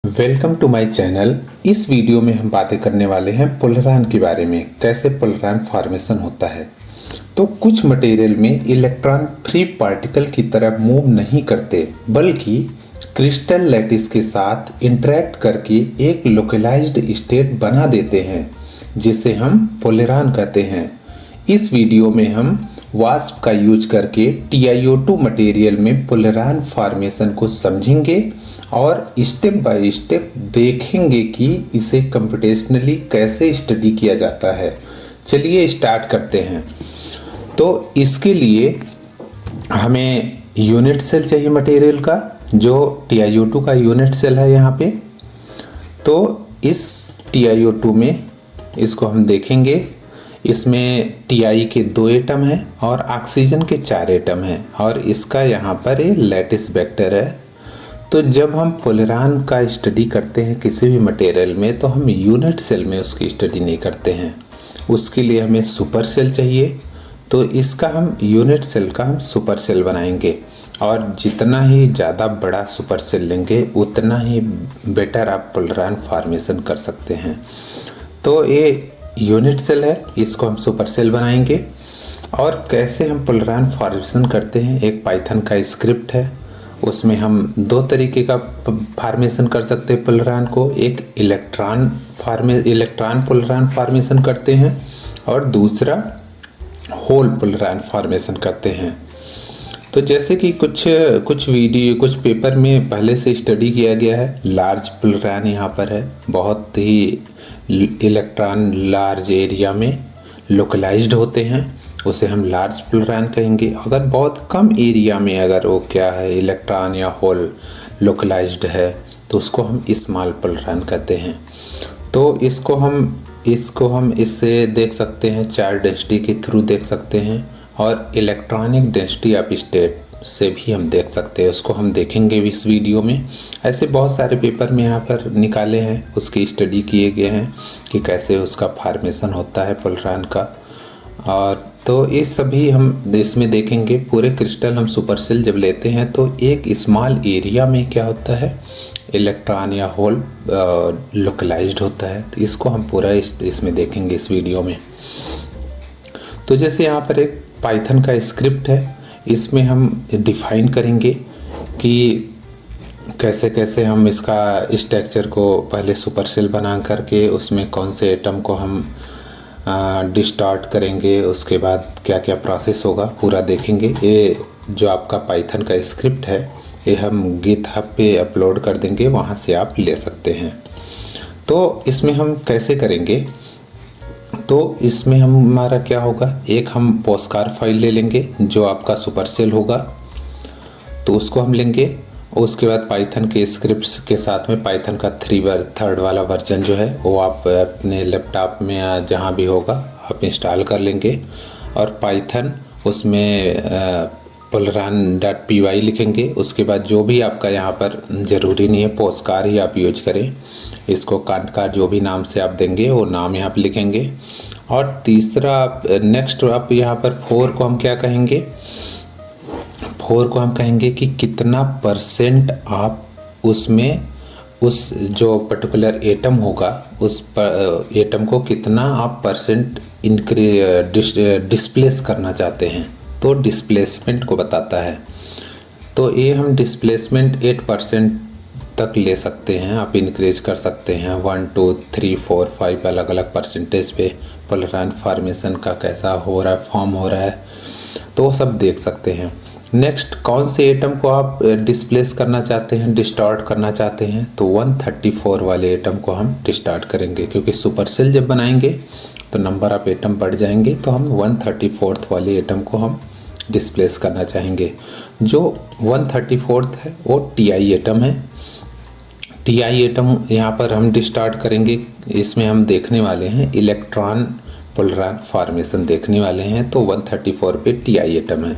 Welcome to my channel. इस video में हम बातें करने वाले हैं पुलरान के बारे में, कैसे पुलरान फॉर्मेशन होता है। तो कुछ मटेरियल में इलेक्ट्रॉन फ्री पार्टिकल की तरह मूव नहीं करते, बल्कि क्रिस्टल लैटिस के साथ इंटरेक्ट करके एक लोकलाइज्ड स्टेट बना देते हैं, जिसे हम पुलरान कहते हैं। इस वीडियो में हम वास्प का यूज करके TiO2 मटेरियल में पुलरान फॉर्मेशन को समझेंगे और स्टेप बाय स्टेप देखेंगे कि इसे कंप्यूटेशनली कैसे स्टडी किया जाता है। चलिए स्टार्ट करते हैं। तो इसके लिए हमें यूनिट सेल चाहिए मटेरियल का, जो TiO2 का यूनिट सेल है यहाँ पे। तो इस TiO2 में इसको हम देखेंगे, इसमें Ti के 2 एटम हैं और ऑक्सीजन के 4 एटम हैं और इसका यहाँ पर ये लैटिस वेक्टर है। तो जब हम पुलरान का स्टडी करते हैं किसी भी मटेरियल में, तो हम यूनिट सेल में उसकी स्टडी नहीं करते हैं, उसके लिए हमें सुपर सेल चाहिए। तो इसका हम यूनिट सेल का हम सुपर सेल बनाएंगे और जितना ही ज़्यादा बड़ा सुपर सेल लेंगे उतना ही बेटर आप पुलरान फॉर्मेशन कर सकते हैं। तो ये यूनिट सेल है, इसको हम सुपर सेल बनाएंगे। और कैसे हम पुलरान फॉर्मेशन करते हैं, एक पाइथन का स्क्रिप्ट है, उसमें हम 2 तरीके का फॉर्मेशन कर सकते हैं पुलरान को। एक इलेक्ट्रॉन पुलरान फॉर्मेशन करते हैं और दूसरा होल पुलरान फॉर्मेशन करते हैं। तो जैसे कि कुछ पेपर में पहले से स्टडी किया गया है, लार्ज पुलरान यहाँ पर है, बहुत ही इलेक्ट्रॉन लार्ज एरिया में लोकलाइज्ड होते हैं, उसे हम लार्ज पुलरान कहेंगे। अगर बहुत कम एरिया में अगर वो क्या है इलेक्ट्रॉन या होल लोकलाइज्ड है, तो उसको हम स्मॉल पुलरान कहते हैं। तो इसको हम इससे देख सकते हैं, चार्ज डेंसिटी के थ्रू देख सकते हैं और इलेक्ट्रॉनिक डेंसिटी ऑफ स्टेट से भी हम देख सकते हैं, उसको हम देखेंगे भी इस वीडियो में। ऐसे बहुत सारे पेपर में यहाँ पर निकाले हैं, उसकी स्टडी किए गए हैं कि कैसे उसका फॉर्मेशन होता है पुलरान का। और तो ये सभी हम इसमें देखेंगे। पूरे क्रिस्टल हम सुपर सेल जब लेते हैं तो एक स्मॉल एरिया में क्या होता है, इलेक्ट्रॉन या होल लोकलाइज्ड होता है। तो इसको हम पूरा इसमें देखेंगे इस वीडियो में। तो जैसे यहाँ पर एक पाइथन का स्क्रिप्ट है, इसमें हम डिफाइन करेंगे कि कैसे कैसे हम इसका स्ट्रक्चर को पहले सुपर सेल बना करके उसमें कौन से एटम को हम डिस्टार्ट करेंगे, उसके बाद क्या क्या प्रोसेस होगा पूरा देखेंगे। ये जो आपका पाइथन का स्क्रिप्ट है ये हम गिटहब पे अपलोड कर देंगे, वहाँ से आप ले सकते हैं। तो इसमें हम कैसे करेंगे, तो इसमें हमारा क्या होगा, एक हम पोस्कार फाइल ले लेंगे जो आपका सुपर सेल होगा, तो उसको हम लेंगे। उसके बाद पाइथन के स्क्रिप्ट्स के साथ में पाइथन का 3rd वाला वर्जन जो है वो आप अपने लैपटॉप में या जहाँ भी होगा आप इंस्टॉल कर लेंगे और पाइथन उसमें pullran.py लिखेंगे। उसके बाद जो भी आपका यहाँ पर ज़रूरी नहीं है, पोस्कार ही आप यूज करें, इसको कांटकार जो भी नाम से आप देंगे वो नाम यहाँ पर लिखेंगे। और तीसरा नेक्स्ट आप यहाँ पर 4 को हम क्या कहेंगे, 4 को हम कहेंगे कि कितना % आप उसमें उस जो पर्टिकुलर एटम होगा उस एटम को कितना आप % डिस्प्लेस करना चाहते हैं, तो डिस्प्लेसमेंट को बताता है। तो ये हम डिस्प्लेसमेंट 8% तक ले सकते हैं, आप इंक्रीज कर सकते हैं 1 2 3 4 5 अलग अलग % पे पुलरान फॉर्मेशन का कैसा हो रहा है, फॉर्म हो रहा है, तो सब देख सकते हैं। नेक्स्ट कौन से एटम को आप डिस्प्लेस करना चाहते हैं, डिस्टार्ट करना चाहते हैं, तो 134 वाले एटम को हम डिस्टार्ट करेंगे, क्योंकि सुपर सेल जब बनाएंगे तो नंबर ऑफ एटम बढ़ जाएंगे, तो हम 134 वाले एटम को हम डिस्प्लेस करना चाहेंगे। जो 134 है वो Ti एटम है। Ti एटम यहाँ पर हम डिस्टार्ट करेंगे, इसमें हम देखने वाले हैं इलेक्ट्रॉन पुलरान फॉर्मेशन देखने वाले हैं। तो 134 पे Ti एटम है।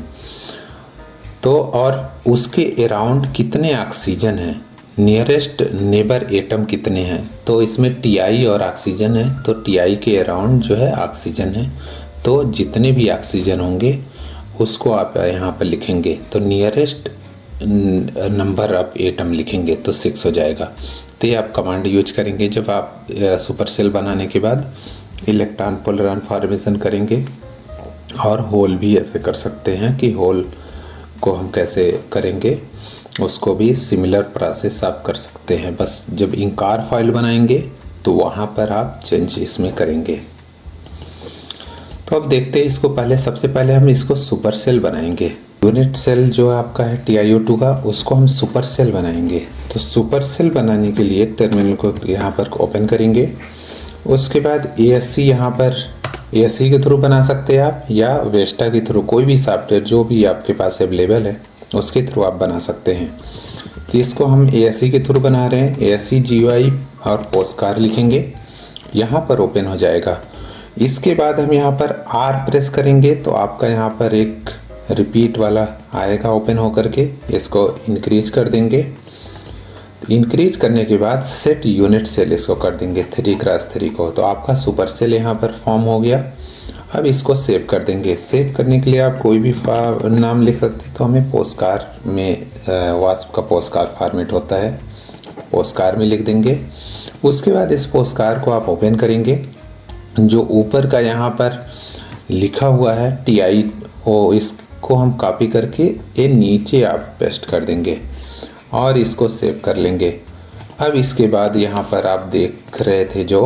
तो और उसके अराउंड कितने ऑक्सीजन हैं, नियरेस्ट नेबर एटम कितने हैं, तो इसमें Ti और ऑक्सीजन है, तो Ti के अराउंड जो है ऑक्सीजन है। तो जितने भी ऑक्सीजन होंगे उसको आप यहाँ पर लिखेंगे। तो नियरेस्ट नंबर ऑफ एटम लिखेंगे तो 6 हो जाएगा। तो ये आप कमांड यूज करेंगे जब आप सुपर सेल बनाने के बाद इलेक्ट्रॉन पोलरान फॉर्मेशन करेंगे। और होल भी ऐसे कर सकते हैं कि होल को हम कैसे करेंगे उसको भी सिमिलर प्रोसेस आप कर सकते हैं। बस जब इंकार फाइल बनाएंगे तो वहाँ पर आप चेंज इसमें करेंगे। तो अब देखते हैं इसको। सबसे पहले हम इसको सुपर सेल बनाएंगे। यूनिट सेल जो आपका है TiO2 का, उसको हम सुपर सेल बनाएंगे। तो सुपर सेल बनाने के लिए टर्मिनल को यहाँ पर ओपन करेंगे। उसके बाद ASC यहाँ पर ASC के थ्रू बना सकते हैं आप, या वेस्टा के थ्रू, कोई भी सॉफ्टवेयर जो भी आपके पास अवेलेबल है उसके थ्रू आप बना सकते हैं। तो इसको हम ASC के थ्रू बना रहे हैं। ASC GUI और पोस्टकार लिखेंगे, यहाँ पर ओपन हो जाएगा। इसके बाद हम यहाँ पर R प्रेस करेंगे तो आपका यहाँ पर एक रिपीट वाला आएगा ओपन होकर के। इसको इंक्रीज कर देंगे। इंक्रीज करने के बाद सेट यूनिट सेल इसको कर देंगे 3x3 को। तो आपका सुपर सेल यहाँ पर फॉर्म हो गया। अब इसको सेव कर देंगे। सेव करने के लिए आप कोई भी नाम लिख सकते हैं। तो हमें पोस्टकार में वास्प का पोस्टकार फॉर्मेट होता है, पोस्टकार में लिख देंगे। उसके बाद इस पोस्टकार को आप ओपन करेंगे। जो ऊपर का यहाँ पर लिखा हुआ है TiO, इसको हम कॉपी करके ये नीचे आप पेस्ट कर देंगे और इसको सेव कर लेंगे। अब इसके बाद यहाँ पर आप देख रहे थे जो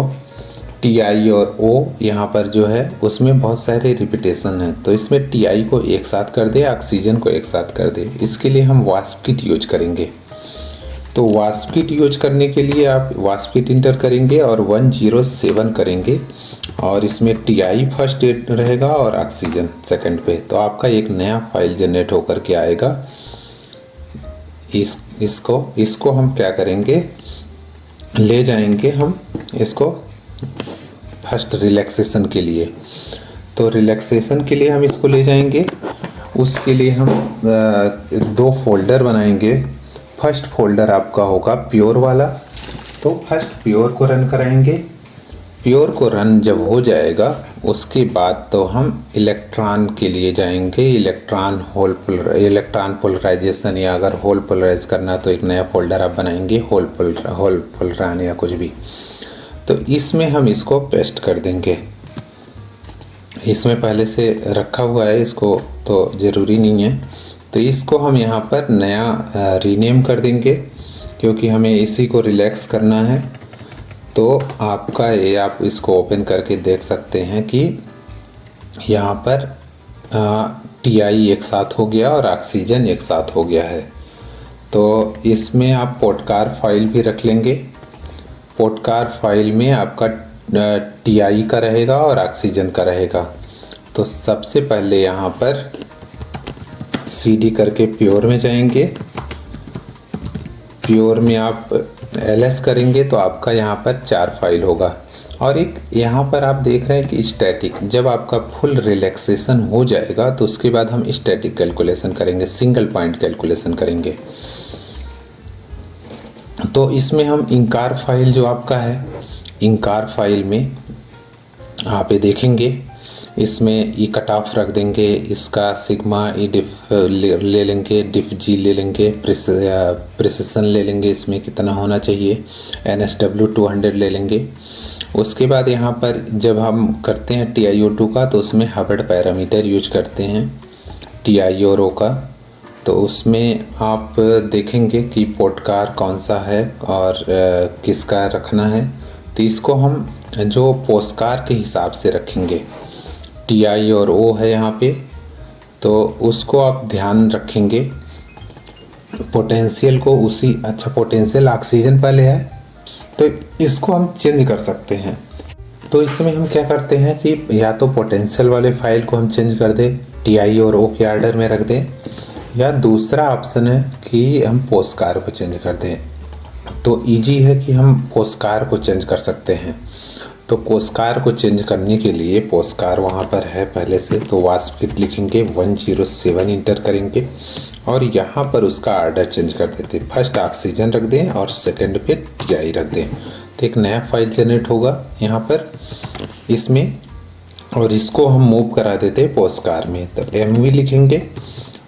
TI और O यहाँ पर जो है उसमें बहुत सारे रिपीटेशन है। तो इसमें TI को एक साथ कर दे, ऑक्सीजन को एक साथ कर दे। इसके लिए हम वास्प किट यूज करेंगे। तो वास्प किट यूज करने के लिए आप वास्प किट इंटर करेंगे और 107 करेंगे और इसमें TI फर्स्ट रहेगा और ऑक्सीजन सेकंड पे। तो आपका एक नया फाइल जनरेट होकर के आएगा। इसको हम क्या करेंगे, ले जाएंगे हम इसको फर्स्ट रिलैक्सेशन के लिए। तो रिलैक्सेशन के लिए हम इसको ले जाएंगे। उसके लिए हम 2 फोल्डर बनाएंगे। फर्स्ट फोल्डर आपका होगा प्योर वाला। तो फर्स्ट प्योर को रन कराएंगे। प्योर को रन जब हो जाएगा उसके बाद तो हम इलेक्ट्रॉन के लिए जाएंगे। इलेक्ट्रॉन पोलराइजेशन, या अगर होल पोलराइज करना तो एक नया फोल्डर आप बनाएंगे, होल पोलरान या कुछ भी। तो इसमें हम इसको पेस्ट कर देंगे। इसमें पहले से रखा हुआ है, इसको तो ज़रूरी नहीं है। तो इसको हम यहाँ पर नया रीनेम कर देंगे क्योंकि हमें इसी को रिलैक्स करना है। तो आपका ये आप इसको ओपन करके देख सकते हैं कि यहाँ पर TI एक साथ हो गया और ऑक्सीजन एक साथ हो गया है। तो इसमें आप पोस्टकार फाइल भी रख लेंगे। पोस्टकार फाइल में आपका TI का रहेगा और ऑक्सीजन का रहेगा। तो सबसे पहले यहाँ पर CD करके प्योर में जाएंगे। प्योर में आप LS करेंगे तो आपका यहाँ पर 4 फाइल होगा। और एक यहाँ पर आप देख रहे हैं कि स्टैटिक, जब आपका फुल रिलैक्सेशन हो जाएगा तो उसके बाद हम स्टैटिक कैलकुलेशन करेंगे, सिंगल पॉइंट कैलकुलेशन करेंगे। तो इसमें हम इंकार फाइल जो आपका है, इंकार फाइल में आप ये देखेंगे, इसमें ई कट ऑफ रख देंगे, इसका सिग्मा ई डिफ ले लेंगे, डिफ जी ले लेंगे, प्रिसिशन ले लेंगे, इसमें कितना होना चाहिए, NSW 200 ले लेंगे। उसके बाद यहाँ पर जब हम करते हैं TiO2 का तो उसमें हबर्ड पैरामीटर यूज करते हैं TI और O का। तो उसमें आप देखेंगे कि पोस्टकार कौन सा है और किसका रखना है। तो इसको हम जो पोस्टकार के हिसाब से रखेंगे। TI और O है यहाँ पे, तो उसको आप ध्यान रखेंगे। पोटेंशियल को उसी, अच्छा पोटेंशियल ऑक्सीजन पहले है तो इसको हम चेंज कर सकते हैं। तो इसमें हम क्या करते हैं कि या तो पोटेंशियल वाले फाइल को हम चेंज कर दें, TI और O के ऑर्डर में रख दें, या दूसरा ऑप्शन है कि हम पोस्टकार को चेंज कर दें। तो इजी है कि हम पोस्टकार को चेंज कर सकते हैं। तो पोस्टकार को चेंज करने के लिए पोस्टकार वहाँ पर है पहले से, तो वास्प किट लिखेंगे, 107 इंटर करेंगे और यहाँ पर उसका ऑर्डर चेंज कर देते। फर्स्ट ऑक्सीजन रख दें और सेकंड पे TI रख दें। तो एक नया फाइल जनरेट होगा यहाँ पर इसमें, और इसको हम मूव करा देते पोस्टकार में। तो MV लिखेंगे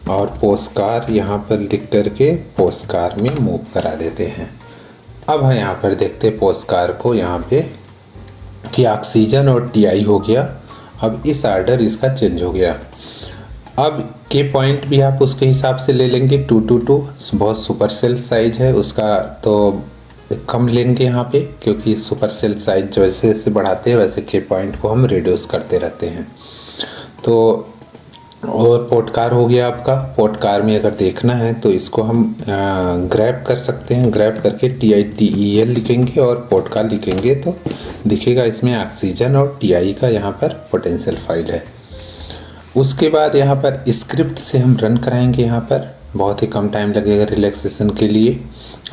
और पोस्टकार यहाँ पर लिख करके पोस्टकार में मूव करा देते हैं। अब हम यहाँ पर देखते हैं पोस्टकार को यहाँ पे कि ऑक्सीजन और टीआई हो गया। अब इस आर्डर इसका चेंज हो गया। अब के पॉइंट भी आप उसके हिसाब से ले लेंगे 222, बहुत सुपर सेल साइज है उसका तो कम लेंगे यहाँ पे, क्योंकि सुपर सेल साइज जैसे जैसे बढ़ाते हैं वैसे के पॉइंट को हम रिड्यूस करते रहते हैं। तो और पोर्टकार हो गया आपका। पोर्टकार में अगर देखना है तो इसको हम ग्रैब कर सकते हैं। ग्रैब करके TITEL लिखेंगे और पोर्टकार लिखेंगे तो दिखेगा इसमें ऑक्सीजन और TI का यहाँ पर पोटेंशियल फाइल है। उसके बाद यहाँ पर स्क्रिप्ट से हम रन कराएंगे। यहाँ पर बहुत ही कम टाइम लगेगा रिलैक्सेशन के लिए,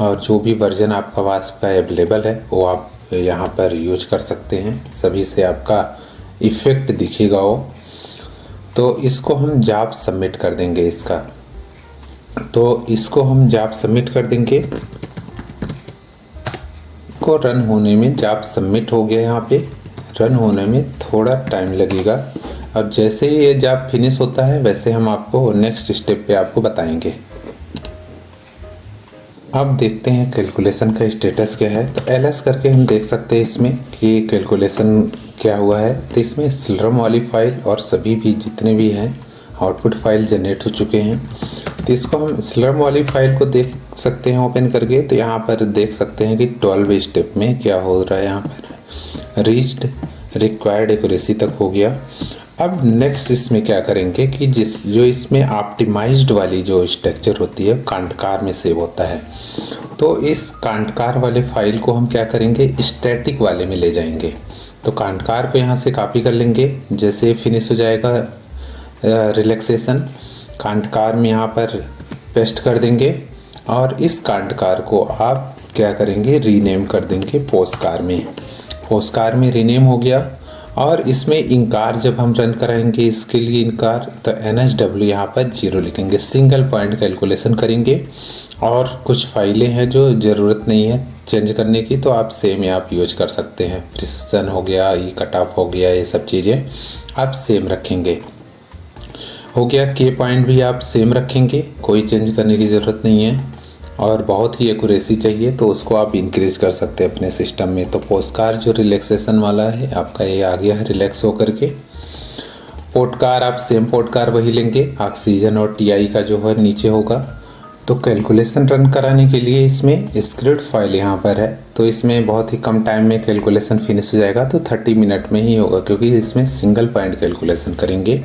और जो भी वर्जन आपका वास्प का अवेलेबल है वो आप यहाँ पर यूज कर सकते हैं। सभी से आपका इफ़ेक्ट दिखेगा वो। तो इसको हम जॉब सबमिट कर देंगे इसका। तो इसको हम जॉब सबमिट कर देंगे। इसको रन होने में जॉब सबमिट हो गया। यहाँ पे रन होने में थोड़ा टाइम लगेगा, और जैसे ही ये जॉब फिनिश होता है वैसे हम आपको नेक्स्ट स्टेप पे आपको बताएंगे। अब देखते हैं कैलकुलेशन का स्टेटस क्या है। तो LS करके हम देख सकते हैं इसमें कि कैलकुलेशन क्या हुआ है। तो इसमें स्लरम वाली फाइल और सभी भी जितने भी हैं आउटपुट फाइल जनरेट हो चुके हैं। तो इसको हम स्लरम वाली फाइल को देख सकते हैं ओपन करके। तो यहाँ पर देख सकते हैं कि 12 स्टेप में क्या हो रहा है। यहाँ पर रीच्ड रिक्वायर्ड एक्यूरेसी तक हो गया। अब नेक्स्ट इसमें क्या करेंगे कि जो इसमें ऑप्टिमाइज्ड वाली जो स्ट्रक्चर होती है कांटकार में सेव होता है, तो इस कांटकार वाले फाइल को हम क्या करेंगे स्टैटिक वाले में ले जाएंगे। तो कांटकार को यहाँ से कॉपी कर लेंगे। जैसे फिनिश हो जाएगा रिलैक्सेशन, कांटकार में यहाँ पर पेस्ट कर देंगे, और इस कांटकार को आप क्या करेंगे रीनेम कर देंगे पोस्टकार में। पोस्टकार में रीनेम हो गया। और इसमें इंकार जब हम रन कराएंगे इसके लिए इंकार, तो NSW यहाँ पर 0 लिखेंगे। सिंगल पॉइंट कैलकुलेशन करेंगे। और कुछ फाइलें हैं जो ज़रूरत नहीं है चेंज करने की, तो आप सेम आप यूज कर सकते हैं। प्रिसिशन हो गया, ई कट ऑफ हो गया, ये सब चीज़ें आप सेम रखेंगे। हो गया के पॉइंट भी आप सेम रखेंगे, कोई चेंज करने की ज़रूरत नहीं है। और बहुत ही एक्यूरेसी चाहिए तो उसको आप इंक्रीज कर सकते हैं अपने सिस्टम में। तो पोस्टकार जो रिलैक्सेशन वाला है आपका ये आ गया है रिलैक्स होकर के। पोर्टकार आप सेम पोर्टकार वही लेंगे, ऑक्सीजन और TI का जो है नीचे होगा। तो कैलकुलेशन रन कराने के लिए इसमें स्क्रिप्ट फाइल यहाँ पर है, तो इसमें बहुत ही कम टाइम में कैलकुलेशन फिनिश हो जाएगा। तो 30 मिनट में ही होगा, क्योंकि इसमें सिंगल पॉइंट कैलकुलेशन करेंगे।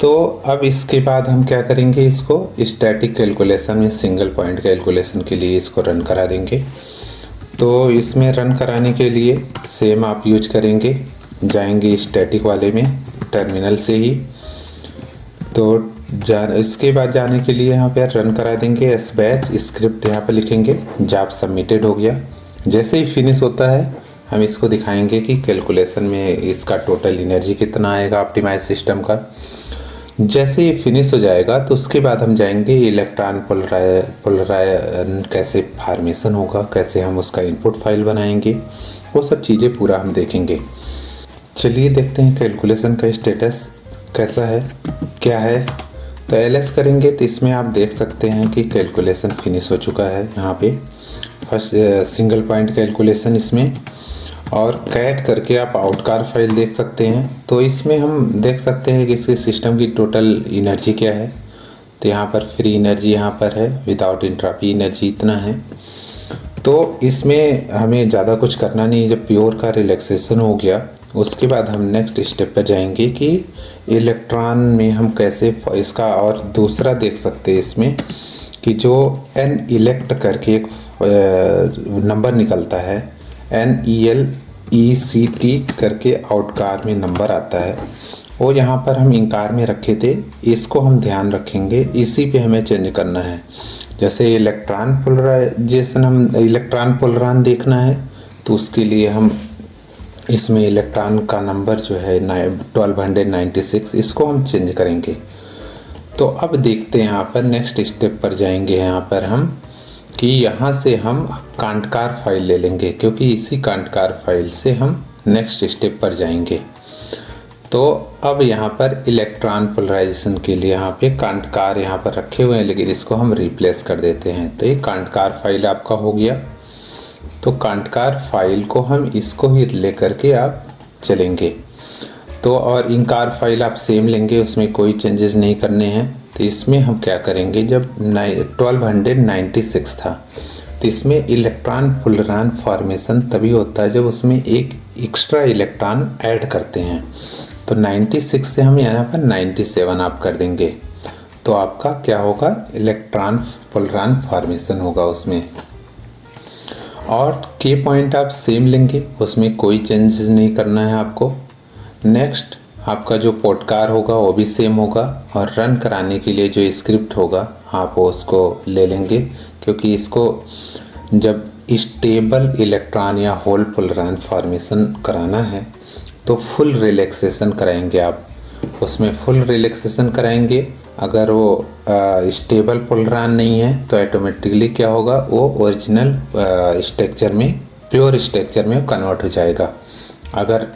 तो अब इसके बाद हम क्या करेंगे इसको स्टैटिक कैलकुलेशन में सिंगल पॉइंट कैलकुलेशन के लिए इसको रन करा देंगे। तो इसमें रन कराने के लिए सेम आप यूज करेंगे, जाएंगे स्टैटिक वाले में टर्मिनल से ही। तो इसके बाद जाने के लिए यहाँ पे रन करा देंगे SBatch स्क्रिप्ट, यहाँ पे लिखेंगे जॉब सबमिटेड हो गया। जैसे ही फिनिश होता है हम इसको दिखाएंगे कि कैलकुलेशन में इसका टोटल एनर्जी कितना आएगा ऑप्टिमाइज सिस्टम का। जैसे ये फिनिश हो जाएगा तो उसके बाद हम जाएंगे इलेक्ट्रॉन पोलरायन कैसे फॉर्मेशन होगा, कैसे हम उसका इनपुट फाइल बनाएंगे, वो सब चीज़ें पूरा हम देखेंगे। चलिए देखते हैं कैलकुलेशन का स्टेटस कैसा है क्या है। तो LS करेंगे तो इसमें आप देख सकते हैं कि कैलकुलेशन फिनिश हो चुका है। यहाँ पे फर्स्ट सिंगल पॉइंट कैलकुलेशन इसमें, और कैट करके आप आउटकार फाइल देख सकते हैं। तो इसमें हम देख सकते हैं कि इसके सिस्टम की टोटल एनर्जी क्या है। तो यहाँ पर फ्री एनर्जी यहाँ पर है, विदाउट इंट्रॉपी एनर्जी इतना है। तो इसमें हमें ज़्यादा कुछ करना नहीं है। जब प्योर का रिलैक्सेशन हो गया उसके बाद हम नेक्स्ट स्टेप पर जाएंगे कि इलेक्ट्रॉन में हम कैसे इसका, और दूसरा देख सकते हैं इसमें कि जो N इलेक्ट करके एक नंबर निकलता है, NELECT करके आउटकार में नंबर आता है, वो यहाँ पर हम इंकार में रखे थे। इसको हम ध्यान रखेंगे, इसी पे हमें चेंज करना है। जैसे इलेक्ट्रॉन पोलराइजेशन, हम इलेक्ट्रॉन पोलरान देखना है तो उसके लिए हम इसमें इलेक्ट्रॉन का नंबर जो है 1296, इसको हम चेंज करेंगे। तो अब देखते हैं यहाँ पर नेक्स्ट स्टेप पर जाएंगे। यहाँ पर हम कि यहाँ से हम कांटकार फाइल ले लेंगे, क्योंकि इसी कांटकार फाइल से हम नेक्स्ट स्टेप पर जाएंगे। तो अब यहाँ पर इलेक्ट्रॉन पोलराइजेशन के लिए यहाँ पे कांटकार यहाँ पर रखे हुए हैं, लेकिन इसको हम रिप्लेस कर देते हैं। तो ये कांटकार फाइल आपका हो गया। तो कांटकार फाइल को हम इसको ही ले करके आप चलेंगे। तो और इंकार फाइल आप सेम लेंगे, उसमें कोई चेंजेस नहीं करने हैं। तो इसमें हम क्या करेंगे, जब 1296 था तो इसमें इलेक्ट्रॉन फुलरान फॉर्मेशन तभी होता है जब उसमें एक एक्स्ट्रा इलेक्ट्रॉन ऐड करते हैं। तो 96 से हम यहाँ पर 97 आप कर देंगे, तो आपका क्या होगा, इलेक्ट्रॉन फुलरान फॉर्मेशन होगा उसमें। और के पॉइंट आप सेम लेंगे, उसमें कोई चेंजेस नहीं करना है आपको। नेक्स्ट आपका जो पोर्टकार होगा वो भी सेम होगा, और रन कराने के लिए जो स्क्रिप्ट होगा आप उसको ले लेंगे, क्योंकि इसको जब स्टेबल इलेक्ट्रॉन या होल फुलरान फॉर्मेशन कराना है तो फुल रिलैक्सेशन कराएंगे आप, उसमें फुल रिलैक्सेशन कराएंगे। अगर वो स्टेबल फुलरान नहीं है तो ऑटोमेटिकली क्या होगा, वो ओरिजिनल स्ट्रक्चर में, प्योर स्ट्रक्चर में कन्वर्ट हो जाएगा। अगर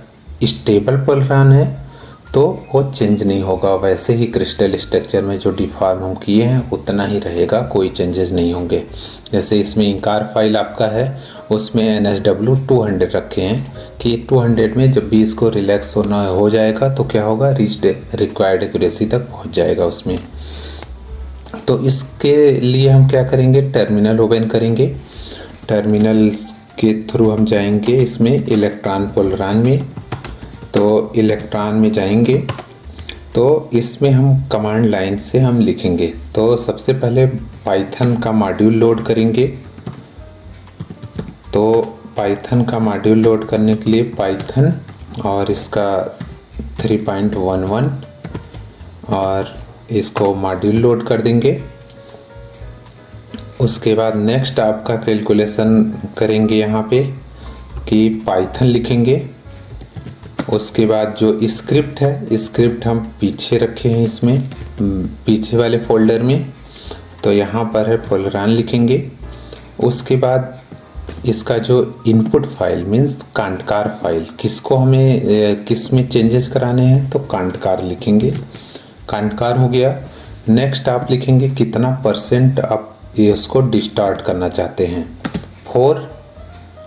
स्टेबल फुलरान है तो वो चेंज नहीं होगा, वैसे ही क्रिस्टल स्ट्रक्चर में जो डिफॉर्म हम किए हैं उतना ही रहेगा, कोई चेंजेस नहीं होंगे। जैसे इसमें इंकार फाइल आपका है, उसमें NSW 200 रखे हैं कि 200 में जब भी इसको रिलैक्स होना हो जाएगा तो क्या होगा, रिक्वायर्ड एक्यूरेसी तक पहुंच जाएगा उसमें। तो इसके लिए हम क्या करेंगे, टर्मिनल ओपन करेंगे। टर्मिनल के थ्रू हम जाएंगे इसमें इलेक्ट्रॉन फुलरान में। तो इलेक्ट्रॉन में जाएंगे तो इसमें हम कमांड लाइन से हम लिखेंगे। तो सबसे पहले पाइथन का मॉड्यूल लोड करेंगे। तो पाइथन का मॉड्यूल लोड करने के लिए पाइथन और इसका 3.11 और इसको मॉड्यूल लोड कर देंगे। उसके बाद नेक्स्ट आपका कैलकुलेशन करेंगे यहाँ पे कि पाइथन लिखेंगे। उसके बाद जो स्क्रिप्ट है, स्क्रिप्ट हम पीछे रखे हैं इसमें, पीछे वाले फोल्डर में। तो यहाँ पर है फुलरान लिखेंगे। उसके बाद इसका जो इनपुट फाइल मीन्स कांटकार फाइल, किसको हमें किस में चेंजेस कराने हैं, तो कांटकार लिखेंगे। कांटकार हो गया। नेक्स्ट आप लिखेंगे कितना % आप इसको डिस्टार्ट करना चाहते हैं, 4,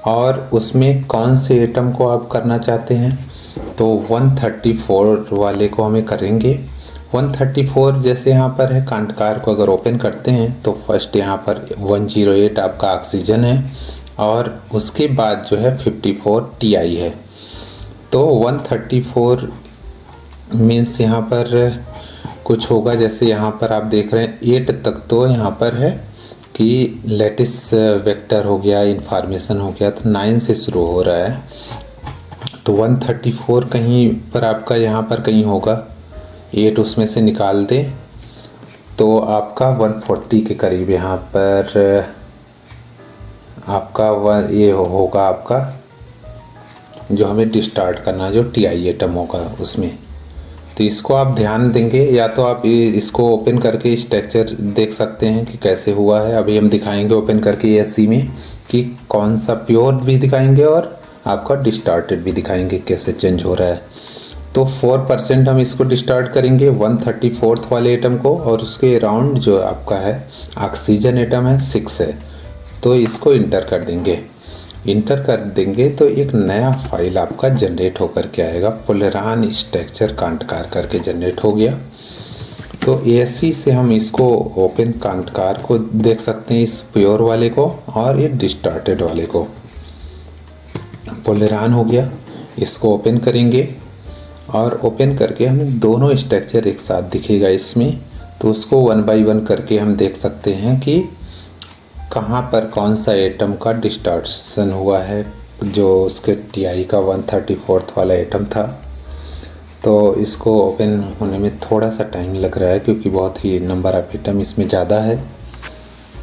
और उसमें कौन से एटम को आप करना चाहते हैं, तो 134 वाले को हमें करेंगे। 134 जैसे यहाँ पर है, कांटकार को अगर ओपन करते हैं तो फर्स्ट यहाँ पर 108 आपका ऑक्सीजन है, और उसके बाद जो है 54 Ti है। तो 134 मीन्स यहाँ पर कुछ होगा, जैसे यहाँ पर आप देख रहे हैं 8 तक तो यहाँ पर है कि लैटिस वेक्टर हो गया, इन्फॉर्मेशन हो गया, तो 9 से शुरू हो रहा है। तो 134 कहीं पर आपका यहाँ पर कहीं होगा, 8 उसमें से निकाल दे तो आपका 140 के करीब यहाँ पर आपका ये होगा, आपका जो हमें डिस्टार्ट करना है जो Ti एटम होगा उसमें। तो इसको आप ध्यान देंगे, या तो आप इसको ओपन करके स्ट्रक्चर देख सकते हैं कि कैसे हुआ है। अभी हम दिखाएंगे ओपन करके SE में कि कौन सा प्योर भी दिखाएंगे और आपका डिस्टार्टेड भी दिखाएंगे कैसे चेंज हो रहा है। तो 4% हम इसको डिस्टार्ट करेंगे 134 वाले एटम को, और उसके अराउंड जो आपका है ऑक्सीजन एटम है 6 है। तो इसको इंटर कर देंगे। इंटर कर देंगे तो एक नया फाइल आपका जनरेट होकर के आएगा, फुलरान स्ट्रक्चर कांटकार करके जनरेट हो गया। तो ASC से हम इसको ओपन कांटकार को देख सकते हैं, इस प्योर वाले को और ये डिस्टार्टेड वाले को। फुलरान हो गया, इसको ओपन करेंगे और ओपन करके हमें दोनों स्ट्रक्चर एक साथ दिखेगा इसमें। तो उसको 1 बाय 1 करके हम देख सकते हैं कि कहाँ पर कौन सा एटम का डिस्टार्शन हुआ है, जो उसके Ti का 134 वाला एटम था। तो इसको ओपन होने में थोड़ा सा टाइम लग रहा है क्योंकि बहुत ही नंबर ऑफ एटम इसमें ज़्यादा है।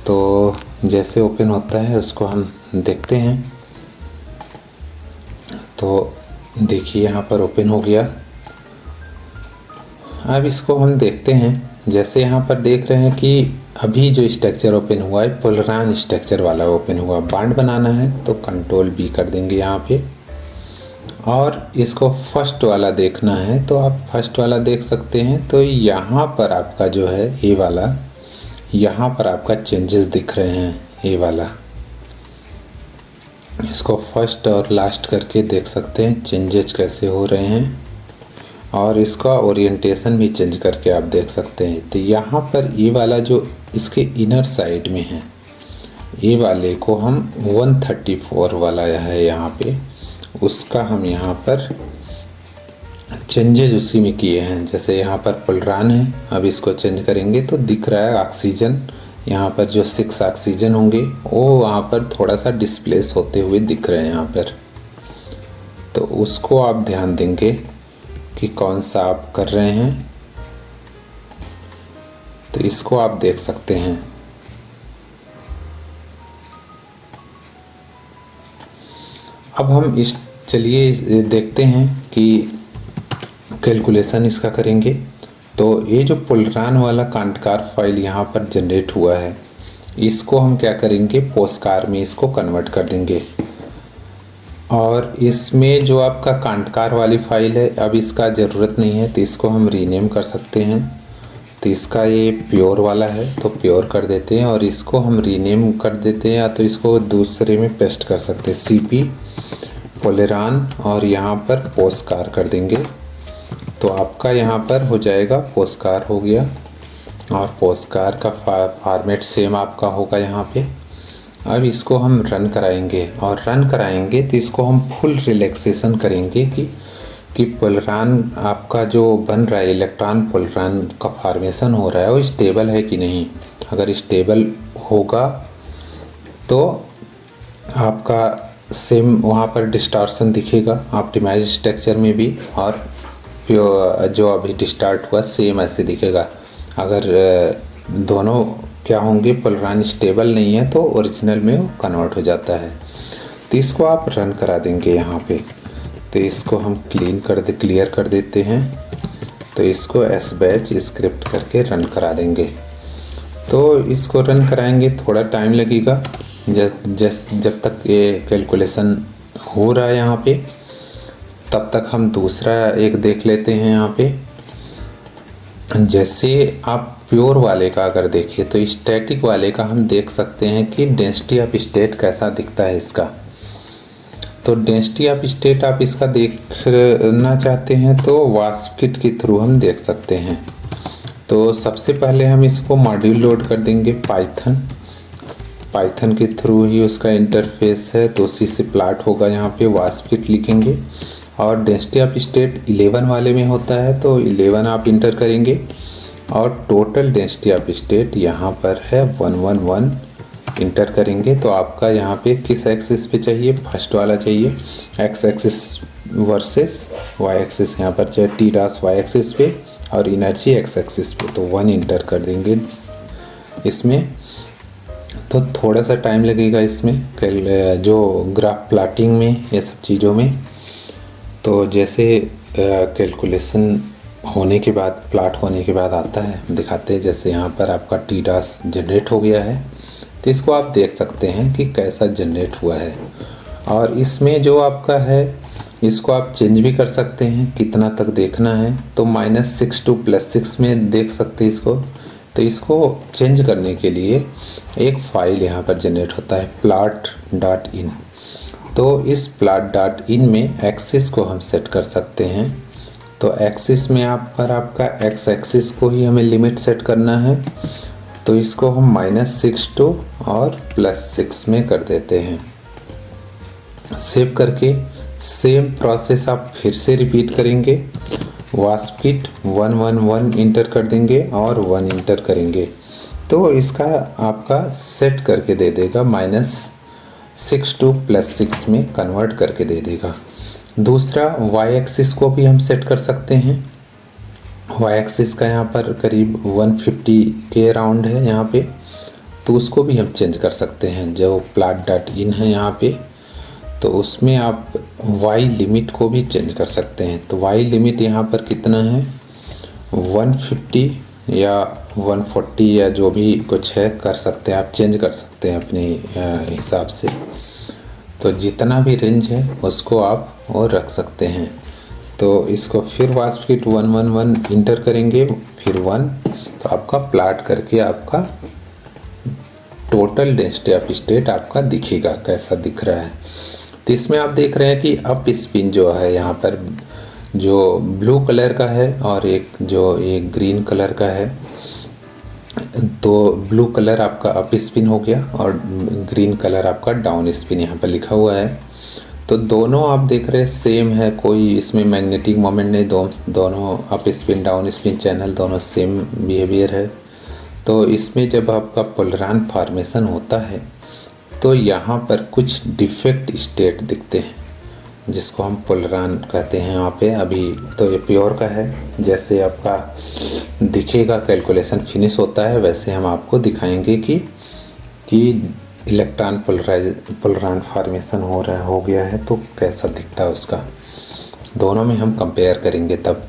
तो जैसे ओपन होता है उसको हम देखते हैं। तो देखिए यहाँ पर ओपन हो गया। अब इसको हम देखते हैं, जैसे यहाँ पर देख रहे हैं कि अभी जो स्ट्रक्चर ओपन हुआ है फुलरान स्ट्रक्चर वाला ओपन हुआ। बॉन्ड बनाना है तो Ctrl B कर देंगे यहाँ पे, और इसको फर्स्ट वाला देखना है तो आप फर्स्ट वाला देख सकते हैं। तो यहाँ पर आपका जो है ये वाला, यहाँ पर आपका चेंजेस दिख रहे हैं, ये वाला। इसको फर्स्ट और लास्ट करके देख सकते हैं चेंजेस कैसे हो रहे हैं, और इसका ओरिएंटेशन भी चेंज करके आप देख सकते हैं। तो यहाँ पर ये वाला जो इसके इनर साइड में है, ये वाले को हम 134 वाला है यहाँ पे, उसका हम यहाँ पर चेंजेज उसी में किए हैं। जैसे यहाँ पर पुलरान है, अब इसको चेंज करेंगे तो दिख रहा है ऑक्सीजन, यहाँ पर जो 6 ऑक्सीजन होंगे वो वहाँ पर थोड़ा सा डिस्प्लेस होते हुए दिख रहे हैं यहाँ पर। तो उसको आप ध्यान देंगे कि कौन सा आप कर रहे हैं, तो इसको आप देख सकते हैं। अब हम चलिए देखते हैं कि कैलकुलेशन इसका करेंगे। तो ये जो पुलरान वाला कांटकार फाइल यहाँ पर जनरेट हुआ है, इसको हम क्या करेंगे, पोस्कार में इसको कन्वर्ट कर देंगे। और इसमें जो आपका कांटकार वाली फाइल है, अब इसका ज़रूरत नहीं है तो इसको हम रीनेम कर सकते हैं। तो इसका ये प्योर वाला है तो प्योर कर देते हैं, और इसको हम रीनेम कर देते हैं, या तो इसको दूसरे में पेस्ट कर सकते हैं, सीपी पुलरान, और यहाँ पर पोस्कार कर देंगे। तो आपका यहाँ पर हो जाएगा, पोस्कार हो गया, और पोस्कार का फॉर्मेट सेम आपका होगा यहाँ पे। अब इसको हम रन कराएंगे, और रन कराएंगे तो इसको हम फुल रिलैक्सेशन करेंगे कि पुलरान आपका जो बन रहा है, इलेक्ट्रॉन पुलरान का फॉर्मेशन हो रहा है वो स्टेबल है कि नहीं। अगर स्टेबल होगा तो आपका सेम वहाँ पर डिस्टॉर्शन दिखेगा ऑप्टिमाइज स्ट्रक्चर में भी, और जो अभी डिस्टार्ट हुआ सेम ऐसे दिखेगा। अगर दोनों क्या होंगे, पुलरान स्टेबल नहीं है तो ओरिजिनल में वो कन्वर्ट हो जाता है। तो इसको आप रन करा देंगे यहाँ पे। तो इसको हम क्लियर कर देते हैं। तो इसको sbatch स्क्रिप्ट करके रन करा देंगे। तो इसको रन कराएंगे, थोड़ा टाइम लगेगा जब तक ये कैलकुलेशन हो रहा है यहाँ पे, तब तक हम दूसरा एक देख लेते हैं यहाँ पे। जैसे आप प्योर वाले का अगर देखें तो स्टैटिक वाले का हम देख सकते हैं कि डेंसिटी ऑफ स्टेट कैसा दिखता है इसका। तो डेंसिटी ऑफ स्टेट आप इसका देखना चाहते हैं तो वास्प किट के थ्रू हम देख सकते हैं। तो सबसे पहले हम इसको मॉड्यूल लोड कर देंगे पाइथन के थ्रू ही उसका इंटरफेस है, तो उसी से प्लॉट होगा। यहाँ पे वास्प किट लिखेंगे, और डेंसिटी ऑफ स्टेट 11 वाले में होता है तो 11 आप इंटर करेंगे, और टोटल डेंसिटी ऑफ स्टेट यहाँ पर है 111 इंटर करेंगे। तो आपका यहाँ पे किस एक्सिस पे चाहिए, फर्स्ट वाला चाहिए, X axis versus Y axis, यहाँ पर चाहिए टी डॉस वाई एक्सिस पे और एनर्जी एक्स एक्सिस पे। तो 1 इंटर कर देंगे इसमें। तो थोड़ा सा टाइम लगेगा इसमें जो ग्राफ प्लॉटिंग में, ये सब चीज़ों में। तो जैसे कैलकुलेशन होने के बाद, प्लॉट होने के बाद आता है, हम दिखाते हैं। जैसे यहाँ पर आपका टी डॉस जनरेट हो गया है, तो इसको आप देख सकते हैं कि कैसा जनरेट हुआ है। और इसमें जो आपका है, इसको आप चेंज भी कर सकते हैं, कितना तक देखना है। तो -6 to +6 में देख सकते हैं इसको। तो इसको चेंज करने के लिए एक फ़ाइल यहाँ पर जनरेट होता है, plot.in। तो इस plot.in में एक्सिस को हम सेट कर सकते हैं। तो एक्सिस में आप पर आपका एक्स एक्सिस को ही हमें लिमिट सेट करना है। तो इसको हम -6 to और +6 में कर देते हैं। सेव करके सेम प्रोसेस आप फिर से रिपीट करेंगे। वास्प किट 111 इंटर कर देंगे और 1 इंटर करेंगे, तो इसका आपका सेट करके दे देगा, -6 to +6 में कन्वर्ट करके दे देगा। दूसरा वाई एक्सिस को भी हम सेट कर सकते हैं। वाई एक्सिस का यहाँ पर करीब 150 के अराउंड है यहाँ पे, तो उसको भी हम चेंज कर सकते हैं। जो plot.in है यहाँ पे, तो उसमें आप वाई लिमिट को भी चेंज कर सकते हैं। तो वाई लिमिट यहाँ पर कितना है, 150 या 140 या जो भी कुछ है कर सकते हैं, आप चेंज कर सकते हैं अपने हिसाब से। तो जितना भी रेंज है उसको आप और रख सकते हैं। तो इसको फिर वास्प फिट 111 इंटर करेंगे, फिर 1, तो आपका प्लाट करके आपका टोटल डेंसिटी ऑफ स्टेट आपका दिखेगा कैसा दिख रहा है। तो इसमें आप देख रहे हैं कि अप स्पिन जो है यहाँ पर जो ब्लू कलर का है और एक ग्रीन कलर का है। तो ब्लू कलर आपका अप स्पिन हो गया और ग्रीन कलर आपका डाउन स्पिन यहाँ पर लिखा हुआ है। तो दोनों आप देख रहे हैं सेम है, कोई इसमें मैग्नेटिक मोमेंट नहीं, दोनों up spin down spin channel दोनों सेम बिहेवियर है। तो इसमें जब आपका पोलरान फॉर्मेशन होता है तो यहाँ पर कुछ डिफेक्ट स्टेट दिखते हैं जिसको हम पोलरान कहते हैं। यहाँ पे अभी तो ये प्योर का है, जैसे आपका दिखेगा कैलकुलेशन फिनिश होता है वैसे हम आपको दिखाएंगे कि इलेक्ट्रॉन पोलरान फॉर्मेशन हो गया है तो कैसा दिखता है उसका। दोनों में हम कंपेयर करेंगे तब।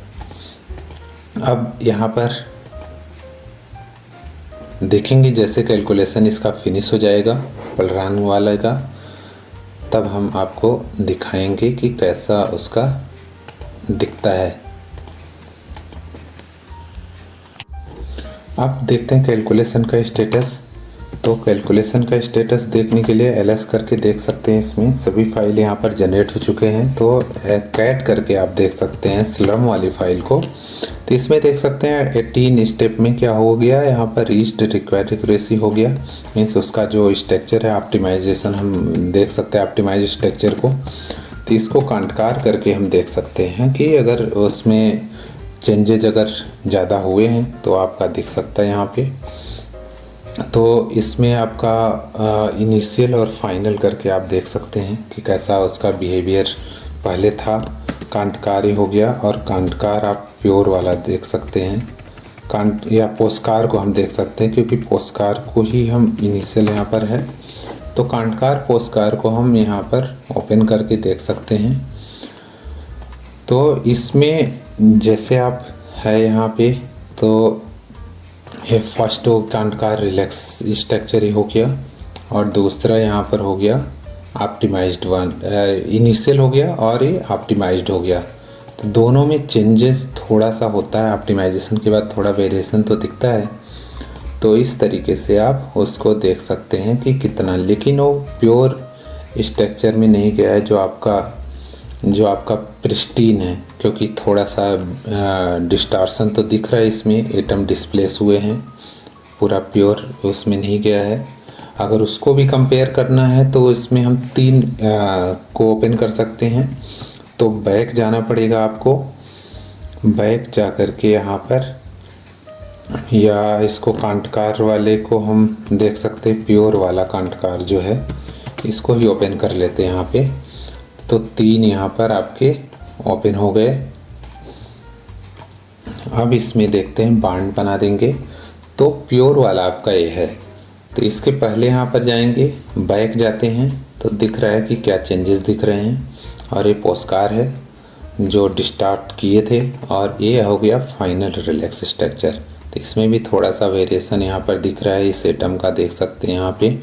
अब यहाँ पर देखेंगे जैसे कैलकुलेशन इसका फिनिश हो जाएगा पोलरान वाले का, तब हम आपको दिखाएंगे कि कैसा उसका दिखता है। आप देखते हैं कैलकुलेशन का स्टेटस। तो कैलकुलेशन का स्टेटस देखने के लिए एलएस करके देख सकते हैं। इसमें सभी फाइल यहाँ पर जनरेट हो चुके हैं। तो कैट करके आप देख सकते हैं स्लम वाली फाइल को। तो इसमें देख सकते हैं 18 स्टेप में क्या हो गया, यहाँ पर रीच्ड रिक्वायर्ड एक्यूरेसी हो गया। मीन्स उसका जो स्ट्रक्चर है ऑप्टिमाइजेशन हम देख सकते हैं ऑप्टिमाइज स्ट्रक्चर को। तो इसको कांटकार करके हम देख सकते हैं कि अगर उसमें चेंजेज अगर ज़्यादा हुए हैं तो आपका दिख सकता है यहाँ पे। तो इसमें आपका इनिशियल और फाइनल करके आप देख सकते हैं कि कैसा उसका बिहेवियर पहले था। कांटकार ही हो गया और कांटकार आप प्योर वाला देख सकते हैं। कांट या पोस्कार को हम देख सकते हैं क्योंकि पोस्कार को ही हम इनिशियल यहाँ पर है। तो कांटकार पोस्कार को हम यहाँ पर ओपन करके देख सकते हैं। तो इसमें जैसे आप है यहाँ पे तो ये फर्स्ट कांटकार रिलैक्स स्ट्रक्चर ही हो गया और दूसरा यहाँ पर हो गया ऑप्टिमाइज्ड वन, इनिशियल हो गया और ये ऑप्टिमाइज्ड हो गया। तो दोनों में चेंजेस थोड़ा सा होता है, ऑप्टिमाइजेशन के बाद थोड़ा वेरिएशन तो दिखता है। तो इस तरीके से आप उसको देख सकते हैं कि कितना, लेकिन वो प्योर स्ट्रक्चर में नहीं गया है जो आपका प्रिस्टीन है, क्योंकि थोड़ा सा डिस्टॉर्शन तो दिख रहा है इसमें, एटम डिस्प्लेस हुए हैं, पूरा प्योर उसमें नहीं गया है। अगर उसको भी कंपेयर करना है तो इसमें हम 3 को ओपन कर सकते हैं। तो बैक जाना पड़ेगा आपको, बैक जा कर के यहाँ पर, या इसको कांटकार वाले को हम देख सकते हैं, प्योर वाला कांटकार जो है इसको ही ओपन कर लेते हैं यहाँ पे। तो 3 यहाँ पर आपके ओपन हो गए। अब इसमें देखते हैं बांड बना देंगे। तो प्योर वाला आपका ये है। तो इसके पहले यहाँ पर जाएंगे, बैक जाते हैं तो दिख रहा है कि क्या चेंजेस दिख रहे हैं। और ये पोस्कार है जो डिस्टार्ट किए थे और ये हो गया फाइनल रिलैक्स स्ट्रक्चर। तो इसमें भी थोड़ा सा वेरिएशन यहाँ पर दिख रहा है, इस एटम का देख सकते हैं यहाँ पे।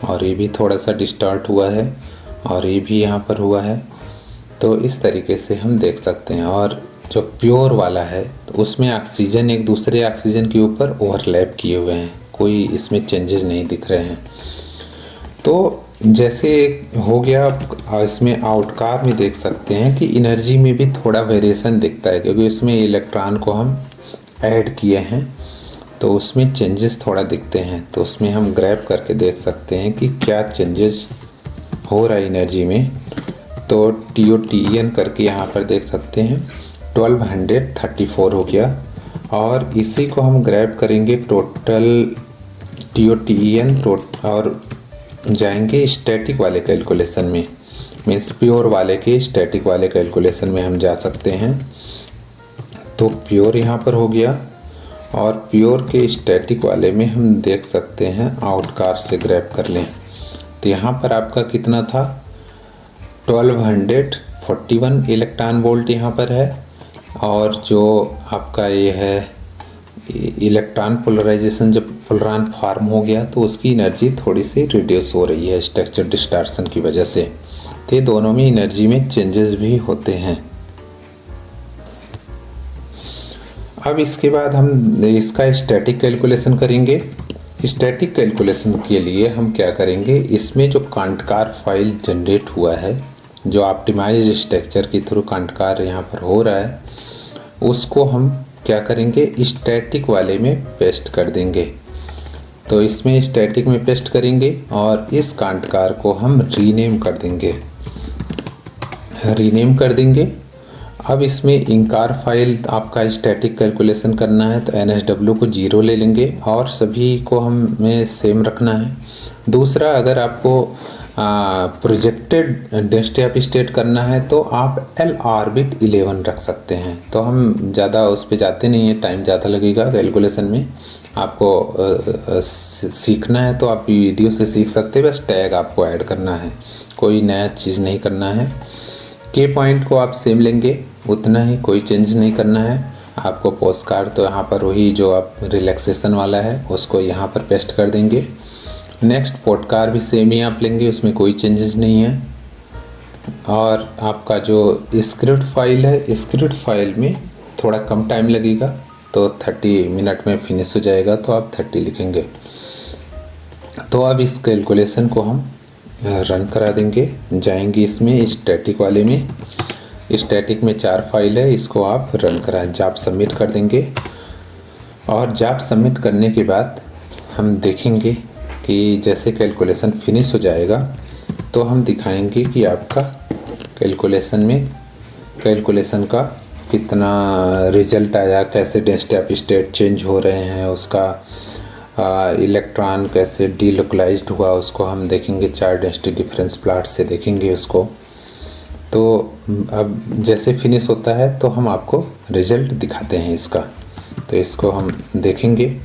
और ये भी थोड़ा सा डिस्टार्ट हुआ है और ये भी यहाँ पर हुआ है। तो इस तरीके से हम देख सकते हैं। और जो प्योर वाला है तो उसमें ऑक्सीजन एक दूसरे ऑक्सीजन के ऊपर ओवरलैप किए हुए हैं, कोई इसमें चेंजेस नहीं दिख रहे हैं। तो जैसे हो गया, इसमें आउटकार में देख सकते हैं कि एनर्जी में भी थोड़ा वेरिएशन दिखता है, क्योंकि इसमें इलेक्ट्रॉन को हम ऐड किए हैं तो उसमें चेंजेस थोड़ा दिखते हैं। तो उसमें हम ग्रैब करके देख सकते हैं कि क्या चेंजेस हो रहा है एनर्जी में। तो TOTN करके यहाँ पर देख सकते हैं 1234 हो गया। और इसी को हम ग्रैब करेंगे टोटल TOTN और जाएंगे स्टैटिक वाले कैलकुलेशन में, मीन्स प्योर वाले के स्टैटिक वाले कैलकुलेशन में हम जा सकते हैं। तो प्योर यहाँ पर हो गया और प्योर के स्टैटिक वाले में हम देख सकते हैं आउटकार से ग्रैब कर लें। तो यहाँ पर आपका कितना था, 1241 इलेक्ट्रॉन वोल्ट यहाँ पर है। और जो आपका ये है इलेक्ट्रॉन पोलराइजेशन, जब पोलरान फॉर्म हो गया तो उसकी एनर्जी थोड़ी सी रिड्यूस हो रही है स्ट्रक्चर डिस्टॉर्शन की वजह से। तो दोनों में एनर्जी में चेंजेस भी होते हैं। अब इसके बाद हम इसका स्टैटिक कैलकुलेशन करेंगे। स्टैटिक कैलकुलेशन के लिए हम क्या करेंगे, इसमें जो कांटकार फाइल जनरेट हुआ है, जो ऑप्टिमाइज स्ट्रक्चर के थ्रू कांटकार यहाँ पर हो रहा है, उसको हम क्या करेंगे, स्टैटिक वाले में पेस्ट कर देंगे। तो इसमें स्टैटिक में पेस्ट करेंगे और इस कांटकार को हम रीनेम कर देंगे। अब इसमें इंकार फाइल आपका स्टैटिक कैलकुलेशन करना है तो NSW को 0 ले लेंगे और सभी को हमें सेम रखना है। दूसरा, अगर आपको प्रोजेक्टेड डेंसिटी ऑफ स्टेट करना है तो आप L ऑर्बिट 11 रख सकते हैं। तो हम ज़्यादा उस पर जाते नहीं हैं, टाइम ज़्यादा लगेगा कैलकुलेशन में। आपको सीखना है तो आप वीडियो से सीख सकते हैं, बस टैग आपको ऐड करना है, कोई नया चीज़ नहीं करना है। के पॉइंट को आप सेम लेंगे, उतना ही, कोई चेंज नहीं करना है आपको। पोस्ट कार्ड तो यहाँ पर वही जो आप रिलैक्सेशन वाला है उसको यहाँ पर पेस्ट कर देंगे। नेक्स्ट पोडकार भी सेम ही आप लेंगे, उसमें कोई चेंजेस नहीं है। और आपका जो स्क्रिप्ट फाइल है, स्क्रिप्ट फाइल में थोड़ा कम टाइम लगेगा, तो 30 मिनट में फिनिश हो जाएगा, तो आप 30 लिखेंगे। तो अब इस कैलकुलेशन को हम रन करा देंगे। जाएंगे इसमें स्टैटिक वाले में, स्टैटिक में 4 फाइल है, इसको आप रन करा जॉब सबमिट कर देंगे। और जॉब सबमिट करने के बाद हम देखेंगे कि जैसे कैलकुलेशन फिनिश हो जाएगा तो हम दिखाएंगे कि आपका कैलकुलेशन का कितना रिजल्ट आया, कैसे डेंसिटी ऑफ स्टेट चेंज हो रहे हैं, उसका इलेक्ट्रॉन कैसे डीलोकलाइज्ड हुआ, उसको हम देखेंगे। 4 डेंसिटी डिफरेंस प्लॉट से देखेंगे उसको। तो अब जैसे फिनिश होता है तो हम आपको रिजल्ट दिखाते हैं इसका, तो इसको हम देखेंगे।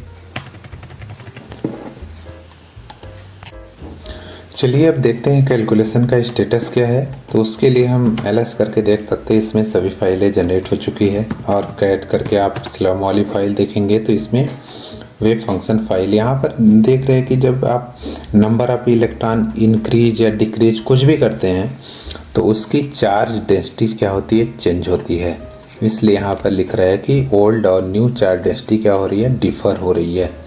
चलिए अब देखते हैं कैलकुलेशन का स्टेटस क्या है। तो उसके लिए हम ls करके देख सकते हैं, इसमें सभी फाइलें जनरेट हो चुकी है। और कैट करके आप स्लम वाली फाइल देखेंगे तो इसमें वेव फंक्शन फाइल, यहाँ पर देख रहे हैं कि जब आप नंबर ऑफ इलेक्ट्रॉन इंक्रीज या डिक्रीज कुछ भी करते हैं तो उसकी चार्ज डेंसिटी क्या होती है, चेंज होती है। इसलिए यहाँ पर लिख रहा है कि ओल्ड और न्यू चार्ज डेंसिटी क्या हो रही है, डिफर हो रही है।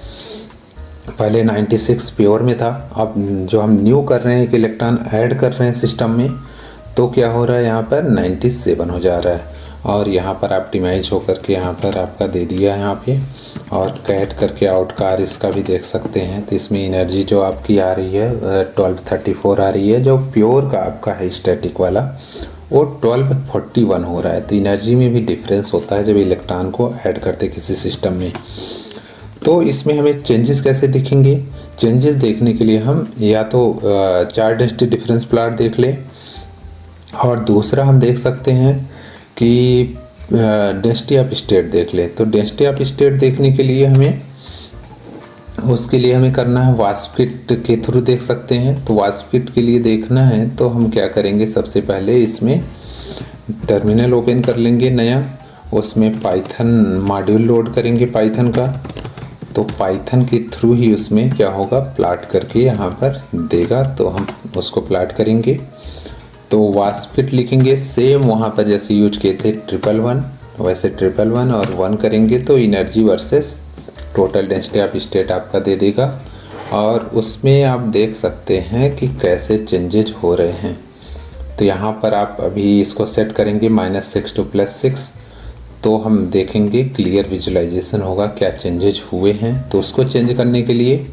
पहले 96 प्योर में था, अब जो हम न्यू कर रहे हैं, एक इलेक्ट्रॉन ऐड कर रहे हैं सिस्टम में, तो क्या हो रहा है, यहाँ पर 97 हो जा रहा है। और यहाँ पर ऑप्टिमाइज होकर के यहाँ पर आपका दे दिया है यहाँ पे। और कैट करके आउटकार इसका भी देख सकते हैं। तो इसमें एनर्जी जो आपकी आ रही है 1234 आ रही है। जो प्योर का आपका है स्टैटिक वाला, वो 1241 हो रहा है। तो एनर्जी में भी डिफरेंस होता है जब इलेक्ट्रॉन को ऐड करते किसी सिस्टम में। तो इसमें हमें चेंजेस कैसे दिखेंगे, चेंजेस देखने के लिए हम या तो 4 डेंसिटी डिफरेंस प्लॉट देख लें, और दूसरा हम देख सकते हैं कि डेंसिटी ऑफ स्टेट देख ले। तो डेंसिटी ऑफ स्टेट देखने के लिए उसके लिए हमें करना है वास्प किट के थ्रू देख सकते हैं। तो वास्प किट के लिए देखना है तो हम क्या करेंगे, सबसे पहले इसमें टर्मिनल ओपन कर लेंगे नया, उसमें पाइथन मॉड्यूल लोड करेंगे पाइथन का। तो पाइथन के थ्रू ही उसमें क्या होगा, प्लॉट करके यहाँ पर देगा, तो हम उसको प्लॉट करेंगे। तो वास्प किट लिखेंगे, सेम वहाँ पर जैसे यूज किए थे 111 वैसे 111 और 1 करेंगे तो energy versus total density of state आपका दे देगा। और उसमें आप देख सकते हैं कि कैसे चेंजेज हो रहे हैं। तो यहाँ पर आप अभी इसको सेट करेंगे -6 to +6, तो हम देखेंगे क्लियर विजुअलाइजेशन होगा क्या चेंजेज हुए हैं। तो उसको चेंज करने के लिए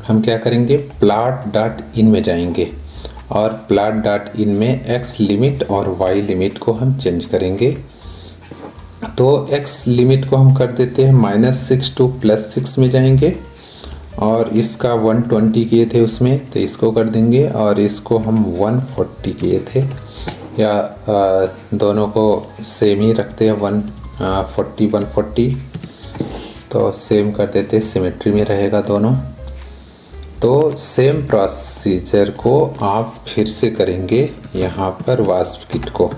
हम क्या करेंगे, plot.in में जाएंगे और plot.in में x लिमिट और y लिमिट को हम चेंज करेंगे। तो x लिमिट को हम कर देते हैं -6 to +6 में जाएंगे, और इसका 120 किए थे उसमें, तो इसको कर देंगे। और इसको हम 140 किए थे, या दोनों को सेम ही रखते हैं 140 तो सेम कर देते, सिमेट्री में रहेगा दोनों। तो सेम प्रोसीजर को आप फिर से करेंगे यहाँ पर वास्प किट को।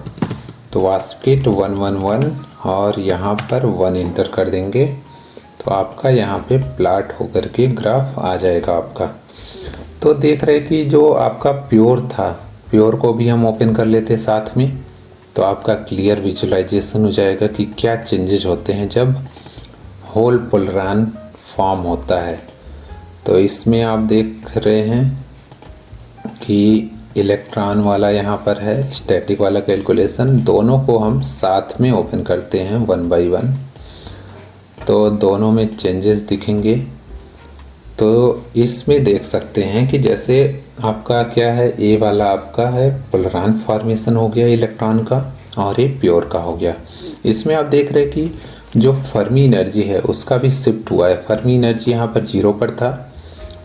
तो वास्प किट 111 और यहाँ पर 1 इंटर कर देंगे, तो आपका यहाँ पे प्लॉट होकर के ग्राफ आ जाएगा आपका। तो देख रहे कि जो आपका प्योर था प्योर को भी हम ओपन कर लेते हैं साथ में, तो आपका क्लियर विजुअलाइजेशन हो जाएगा कि क्या चेंजेस होते हैं जब होल पोलरान फॉर्म होता है। तो इसमें आप देख रहे हैं कि इलेक्ट्रॉन वाला यहाँ पर है, स्टैटिक वाला कैलकुलेशन, दोनों को हम साथ में ओपन करते हैं 1 बाय 1, तो दोनों में चेंजेस दिखेंगे। तो इसमें देख सकते हैं कि जैसे आपका क्या है, ए वाला आपका है पोलरान फॉर्मेशन हो गया इलेक्ट्रॉन का, और ये प्योर का हो गया। इसमें आप देख रहे हैं कि जो फर्मी एनर्जी है उसका भी शिफ्ट हुआ है। फर्मी एनर्जी यहाँ पर 0 पर था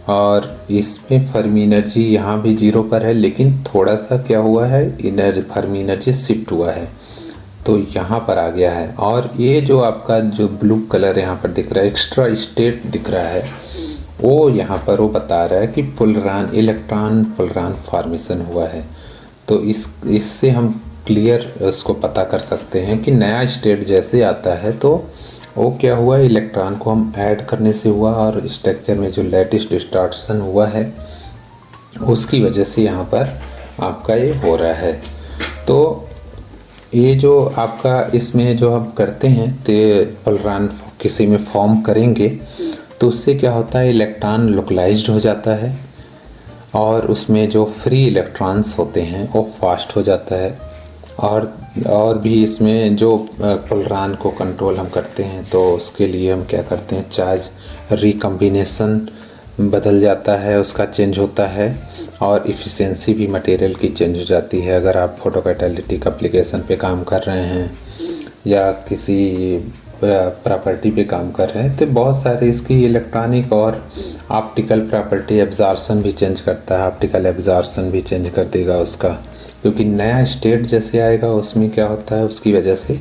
और इसमें फर्मी एनर्जी यहाँ भी 0 पर है, लेकिन थोड़ा सा क्या हुआ है, फर्मी एनर्जी शिफ्ट हुआ है तो यहाँ पर आ गया है। और ये जो आपका जो ब्लू कलर यहाँ पर दिख रहा है, एक्स्ट्रा स्टेट दिख रहा है, वो यहाँ पर वो बता रहा है कि पोलरान इलेक्ट्रॉन पोलरान फॉर्मेशन हुआ है। तो इससे हम क्लियर उसको पता कर सकते हैं कि नया स्टेट जैसे आता है तो वो क्या हुआ, इलेक्ट्रॉन को हम ऐड करने से हुआ और स्ट्रक्चर में जो लेटेस्ट डिस्टॉर्शन हुआ है उसकी वजह से यहाँ पर आपका ये हो रहा है। तो ये जो आपका इसमें जो हम करते हैं तो पोलरान किसी में फॉर्म करेंगे तो उससे क्या होता है, इलेक्ट्रॉन लोकलाइज्ड हो जाता है और उसमें जो फ्री इलेक्ट्रॉन्स होते हैं वो फास्ट हो जाता है। और भी इसमें जो पोलरान को कंट्रोल हम करते हैं तो उसके लिए हम क्या करते हैं, चार्ज रिकम्बिनेशन बदल जाता है, उसका चेंज होता है और इफ़िशेंसी भी मटेरियल की चेंज हो जाती है। अगर आप फोटोकैटालिटिक एप्लीकेशन पे काम कर रहे हैं या किसी प्रॉपर्टी पे काम कर रहे हैं तो बहुत सारे इसकी इलेक्ट्रॉनिक और ऑप्टिकल प्रॉपर्टी, एब्जॉर्प्शन भी चेंज करता है, ऑप्टिकल एब्जॉर्प्शन भी चेंज कर देगा उसका, क्योंकि नया स्टेट जैसे आएगा उसमें क्या होता है, उसकी वजह से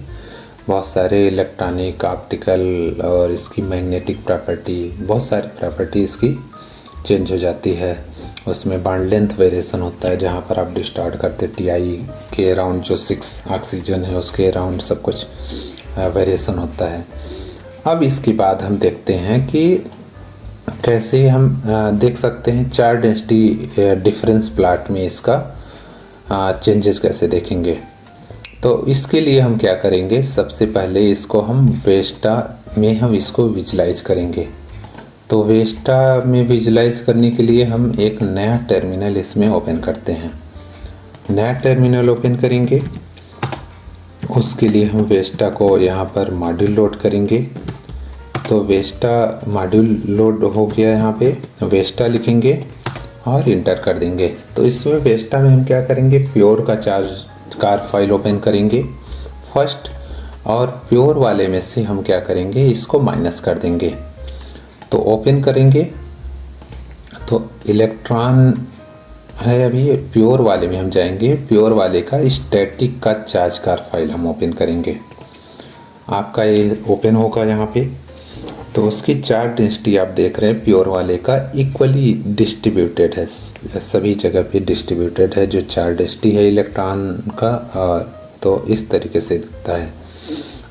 बहुत सारे इलेक्ट्रॉनिक, ऑप्टिकल और इसकी मैग्नेटिक प्रॉपर्टी, बहुत सारी प्रॉपर्टी इसकी चेंज हो जाती है। उसमें बॉन्ड लेंथ वेरिएशन होता है, जहाँ पर आप डिस्टार्ट करते TI के अराउंड जो 6 ऑक्सीजन है उसके अराउंड सब कुछ वेरिएशन होता है। अब इसके बाद हम देखते हैं कि कैसे हम देख सकते हैं चार डेंसिटी डिफरेंस प्लॉट में इसका चेंजेस कैसे देखेंगे। तो इसके लिए हम क्या करेंगे, सबसे पहले इसको हम वेस्टा में हम इसको विजुलाइज करेंगे। तो वेस्टा में विजुलाइज करने के लिए हम एक नया टर्मिनल इसमें ओपन करते हैं। नया टर्मिनल ओपन करेंगे, उसके लिए हम वेस्टा को यहाँ पर मॉड्यूल लोड करेंगे। तो वेस्टा मॉड्यूल लोड हो गया, यहाँ पे वेस्टा लिखेंगे और इंटर कर देंगे। तो इसमें वेस्टा में हम क्या करेंगे, प्योर का चार्ज कार फाइल ओपन करेंगे फर्स्ट, और प्योर वाले में से हम क्या करेंगे, इसको माइनस कर देंगे। तो ओपन करेंगे तो इलेक्ट्रॉन है, अभी प्योर वाले में हम जाएंगे, प्योर वाले का स्टैटिक का चार्ज कार फाइल हम ओपन करेंगे। आपका ये ओपन होगा यहाँ पे, तो उसकी चार्ज डेंसिटी आप देख रहे हैं प्योर वाले का इक्वली डिस्ट्रीब्यूटेड है, सभी जगह पे डिस्ट्रीब्यूटेड है जो चार्ज डेंसिटी है इलेक्ट्रॉन का। तो इस तरीके से दिखता है।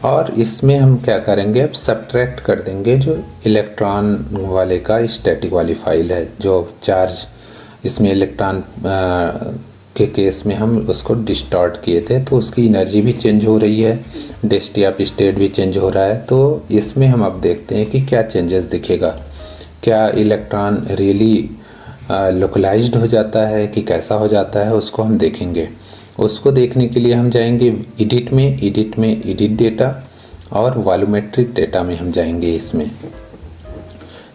और इसमें हम क्या करेंगे, अब सब्ट्रैक्ट कर देंगे जो इलेक्ट्रॉन वाले का स्टैटिक वाली फाइल है, जो चार्ज इसमें इलेक्ट्रॉन के केस में हम उसको डिस्टॉर्ट किए थे, तो उसकी एनर्जी भी चेंज हो रही है, डेंसिटी ऑफ स्टेट भी चेंज हो रहा है। तो इसमें हम अब देखते हैं कि क्या चेंजेस दिखेगा, क्या इलेक्ट्रॉन रियली लोकलाइज्ड हो जाता है कि कैसा हो जाता है, उसको हम देखेंगे। उसको देखने के लिए हम जाएंगे एडिट में एडिट डेटा और वॉल्यूमेट्रिक डेटा में हम जाएंगे। इसमें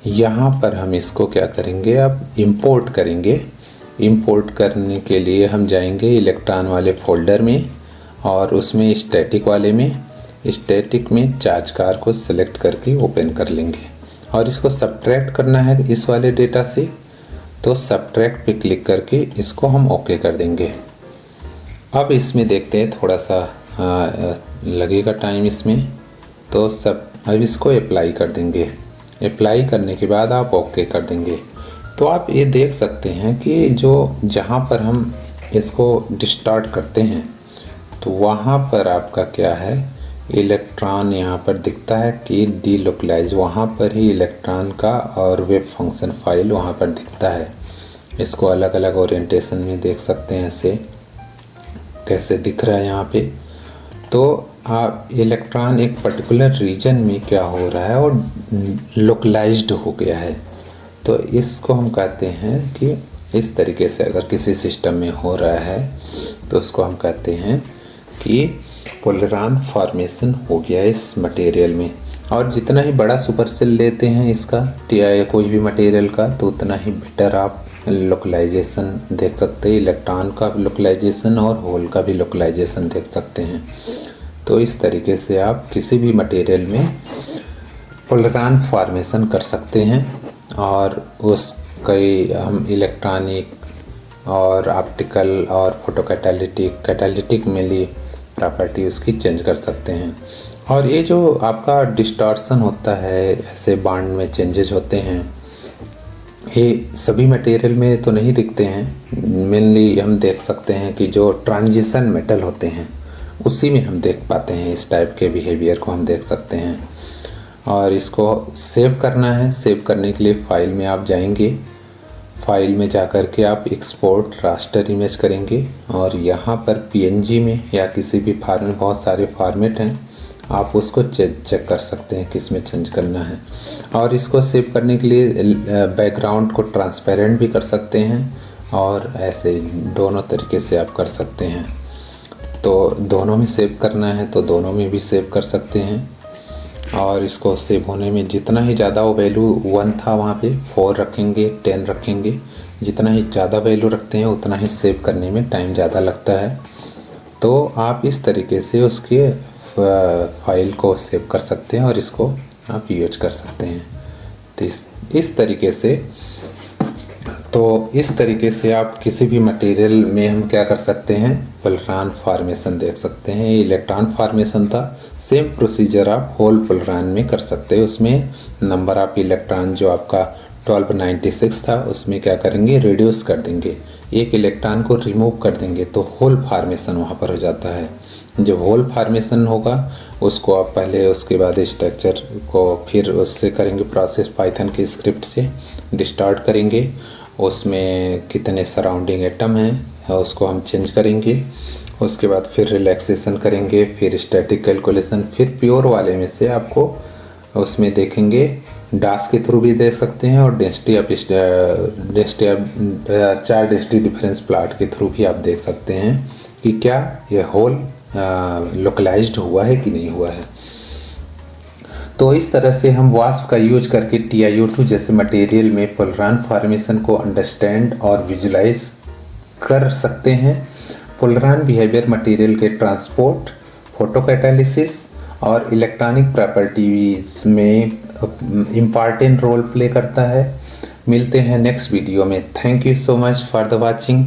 यहाँ पर हम इसको क्या करेंगे, अब इंपोर्ट करेंगे। इंपोर्ट करने के लिए हम जाएंगे इलेक्ट्रॉन वाले फोल्डर में और उसमें स्टैटिक वाले में, स्टैटिक में चार्ज कार को सेलेक्ट करके ओपन कर लेंगे और इसको सब्ट्रैक्ट करना है इस वाले डेटा से। तो सब्ट्रैक्ट पे क्लिक करके इसको हम ओके कर देंगे। अब इसमें देखते हैं थोड़ा सा लगेगा टाइम इसमें, तो अब इसको अप्लाई कर देंगे। अप्लाई करने के बाद आप ओके कर देंगे। तो आप ये देख सकते हैं कि जहाँ पर हम इसको डिस्टार्ट करते हैं तो वहाँ पर आपका क्या है, इलेक्ट्रॉन यहाँ पर दिखता है कि डीलोकलाइज, वहाँ पर ही इलेक्ट्रॉन का और वेव फंक्शन फाइल वहाँ पर दिखता है। इसको अलग अलग ओरिएंटेशन में देख सकते हैं ऐसे। कैसे दिख रहा है यहाँ पे। तो आप इलेक्ट्रॉन एक पर्टिकुलर रीजन में क्या हो रहा है और लोकलाइज्ड हो गया है, तो इसको हम कहते हैं कि इस तरीके से अगर किसी सिस्टम में हो रहा है तो उसको हम कहते हैं कि पोलरान फॉर्मेशन हो गया है इस मटेरियल में। और जितना ही बड़ा सुपरसेल लेते हैं इसका या कोई भी मटेरियल का, तो उतना ही बेटर आप लोकलाइजेशन देख सकते हैं, इलेक्ट्रॉन का लोकलाइजेशन और होल का भी लोकलाइजेशन देख सकते हैं। तो इस तरीके से आप किसी भी मटेरियल में पोलरान फॉर्मेशन कर सकते हैं और उस कई हम इलेक्ट्रॉनिक और ऑप्टिकल और कैटालिटिक मेनली प्रॉपर्टी उसकी चेंज कर सकते हैं। और ये जो आपका डिस्टॉर्शन होता है, ऐसे बॉन्ड में चेंजेज होते हैं, ये सभी मटेरियल में तो नहीं दिखते हैं। मेनली हम देख सकते हैं कि जो ट्रांजिशन मेटल होते हैं उसी में हम देख पाते हैं, इस टाइप के बिहेवियर को हम देख सकते हैं। और इसको सेव करना है, सेव करने के लिए फाइल में आप जाएंगे, फाइल में जाकर के आप एक्सपोर्ट रास्टर इमेज करेंगे और यहाँ पर पीएनजी में या किसी भी फॉर्मेट, बहुत सारे फॉर्मेट हैं, आप उसको चेक कर सकते हैं किस में चेंज करना है। और इसको सेव करने के लिए बैकग्राउंड को ट्रांसपेरेंट भी कर सकते हैं और ऐसे दोनों तरीके से आप कर सकते हैं। तो दोनों में सेव करना है तो दोनों में भी सेव कर सकते हैं। और इसको सेव होने में जितना ही ज़्यादा वो वैल्यू 1 था वहाँ पे 4 रखेंगे, 10 रखेंगे, जितना ही ज़्यादा वैल्यू रखते हैं उतना ही सेव करने में टाइम ज़्यादा लगता है। तो आप इस तरीके से उसके फाइल को सेव कर सकते हैं और इसको आप यूज कर सकते हैं। तो इस तरीके से आप किसी भी मटेरियल में हम क्या कर सकते हैं, पोलरान फॉर्मेशन देख सकते हैं। ये इलेक्ट्रॉन फॉर्मेशन था, सेम प्रोसीजर आप होल पोलरान में कर सकते हैं। उसमें नंबर ऑफ इलेक्ट्रॉन जो आपका 1296 था उसमें क्या करेंगे, रिड्यूस कर देंगे, एक इलेक्ट्रॉन को रिमूव कर देंगे तो होल फॉर्मेशन वहाँ पर हो जाता है। जब होल फॉर्मेशन होगा उसको आप पहले, उसके बाद स्ट्रक्चर को फिर उससे करेंगे प्रोसेस, पाइथन के स्क्रिप्ट से डिस्टार्ट करेंगे, उसमें कितने सराउंडिंग एटम हैं उसको हम चेंज करेंगे, उसके बाद फिर रिलैक्सेशन करेंगे, फिर स्टैटिक कैलकुलेशन, फिर प्योर वाले में से आपको उसमें देखेंगे, डास के थ्रू भी देख सकते हैं और density of 4 density difference plot के थ्रू भी आप देख सकते हैं कि क्या ये होल लोकलाइज्ड हुआ है कि नहीं हुआ है। तो इस तरह से हम वास्प का यूज करके TiO2 जैसे मटेरियल में पोलरान फॉर्मेशन को अंडरस्टैंड और विजुलाइज कर सकते हैं। पोलरान बिहेवियर मटेरियल के ट्रांसपोर्ट, फोटोकैटालिसिस और इलेक्ट्रॉनिक प्रॉपर्टीज में इम्पॉर्टेंट रोल प्ले करता है। मिलते हैं नेक्स्ट वीडियो में। Thank you so much for the watching.